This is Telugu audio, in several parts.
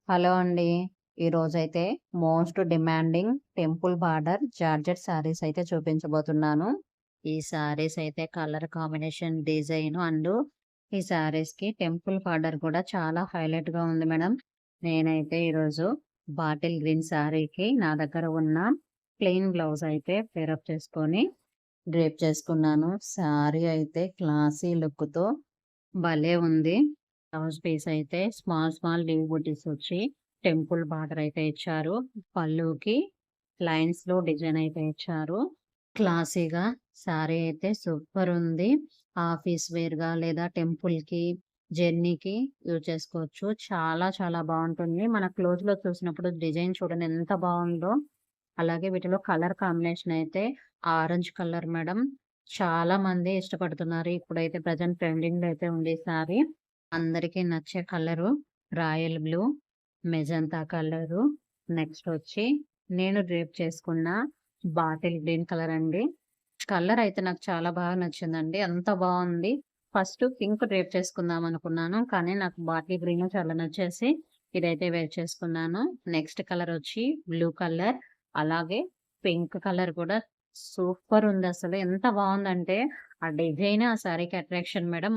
హలో అండి. ఈరోజైతే most demanding temple border georgette saris అయితే చూపించబోతున్నాను. ఈ శారీస్ అయితే కలర్ కాంబినేషన్, డిజైన్ ఈ శారీస్‌కి టెంపుల్ బార్డర్ కూడా చాలా హైలైట్‌గా ఉంది మేడం. నేనైతే ఈరోజు బాటిల్ గ్రీన్ శారీకి నా దగ్గర ఉన్న ప్లెయిన్ బ్లౌజ్ అయితే పేరప్ చేసుకొని డ్రేప్ చేసుకున్నాను. శారీ అయితే క్లాసీ లుక్‌తో భలే ఉంది. బ్లౌజ్ పీస్ అయితే స్మాల్ స్మాల్ లీవ్ బుటీస్ వచ్చి టెంపుల్ బార్డర్ అయితే ఇచ్చారు. పళ్ళుకి లైన్స్‌లో డిజైన్ అయితే ఇచ్చారు. క్లాసీగా శారీ అయితే సూపర్ ఉంది. ఆఫీస్ వేర్‌గా లేదా టెంపుల్‌కి, జర్నీకి యూజ్ చేసుకోవచ్చు. చాలా చాలా బావుంటుంది. మన క్లోజ్‌లో చూసినప్పుడు డిజైన్ చూడండి ఎంత బావుందో. అలాగే వీటిలో కలర్ కాంబినేషన్ అయితే ఆరెంజ్ కలర్ మేడం. చాలా మంది ఇష్టపడుతున్నారు. ఇప్పుడైతే ప్రెజెంట్ ట్రెండింగ్‌లో అయితే ఉంది ఈ శారీ. అందరికీ నచ్చే colour royal blue, magenta colour. Next వచ్చి నేను డ్రేప్ చేసుకున్న బాటిల్ గ్రీన్ కలర్ అండి. కలర్ అయితే నాకు చాలా బాగా నచ్చిందండి. అంత బావుంది. ఫస్ట్ పింక్ డ్రేప్ చేసుకుందాం అనుకున్నాను. కానీ నాకు బాటిల్ గ్రీన్ చాలా నచ్చేసి ఇదైతే వేర్ చేసుకున్నాను. నెక్స్ట్ కలర్ వచ్చి బ్లూ కలర్. అలాగే పింక్ కలర్ కూడా సూపర్ ఉందసలు. ఎంత బావుందంటే ఆ డిజైన్ ఆ శారీకి అట్రాక్షన్ మేడం.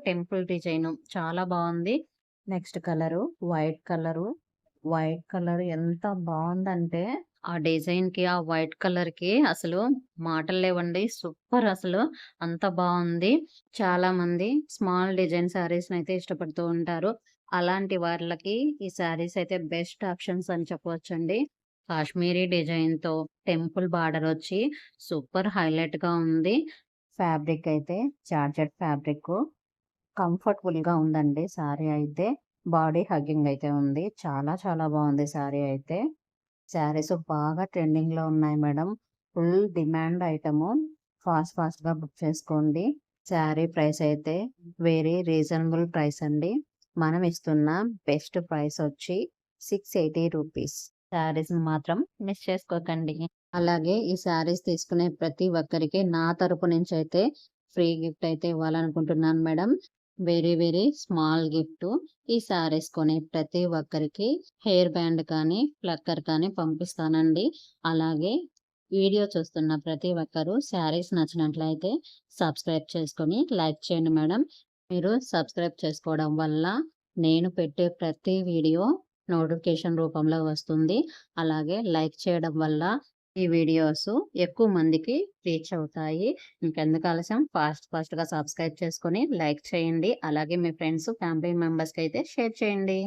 టెంపుల్ డిజైన్ చాలా బావుంది. Next colour white colour. White colour ఎంత బావుందంటే ఆ డిజైన్‌కి, ఆ వైట్ కలర్‌కి అసలు మాటలు లేవండి. సూపర్ అసలు. అంత బావుంది. చాలామంది స్మాల్ డిజైన్ శారీస్‌నైతే ఇష్టపడుతూ ఉంటారు. అలాంటి వాళ్ళకి ఈ శారీస్ అయితే బెస్ట్ ఆప్షన్స్ అని చెప్పవచ్చండి. కాశ్మీరీ డిజైన్‌తో టెంపుల్ బార్డర్ వచ్చి సూపర్ హైలైట్‌గా ఉంది. ఫ్యాబ్రిక్ అయితే జార్జెట్ ఫ్యాబ్రిక్కు. కంఫర్టబుల్‌గా ఉందండి శారీ అయితే. బాడీ హగ్గింగ్ అయితే ఉంది. చాలా చాలా బావుంది శారీ అయితే. శారీస్ బాగా ట్రెండింగ్‌లో ఉన్నాయి మేడం. Full demand item. ఫాస్ట్‌గా బుక్ చేసుకోండి. శారీ ప్రైస్ అయితే వెరీ రీజనబుల్ ప్రైస్ అండి. మనం ఇస్తున్న బెస్ట్ ప్రైస్ వచ్చి రూ. 680. శారీస్‌ని మాత్రం మిస్ చేసుకోకండి. అలాగే ఈ శారీస్ తీసుకునే ప్రతి ఒక్కరికి నా తరపు నుంచయితే ఫ్రీ గిఫ్ట్ అయితే ఇవ్వాలనుకుంటున్నాను మేడం. Very small gift. ఈ శారీస్ కొనే ప్రతి ఒక్కరికి హెయిర్ బ్యాండ్ కానీ, ప్లక్కర్ కానీ పంపిస్తానండి. అలాగే వీడియో చూస్తున్న ప్రతి ఒక్కరు శారీస్ నచ్చినట్లయితే సబ్స్క్రైబ్ చేసుకొని లైక్ చేయండి మేడం. మీరు సబ్స్క్రైబ్ చేసుకోవడం వల్ల నేను పెట్టే ప్రతి వీడియో నోటిఫికేషన్ రూపంలో వస్తుంది. అలాగే లైక్ చేయడం వల్ల ఈ వీడియోస్ ఎక్కువ మందికి రీచ్ అవుతాయి. ఇంకెందుకు ఆలస్యం ఫాస్ట్‌గా సబ్స్క్రైబ్ చేసుకొని లైక్ చేయండి. అలాగే మీ ఫ్రెండ్స్, ఫ్యామిలీ మెంబర్స్‌కి అయితే షేర్ చేయండి.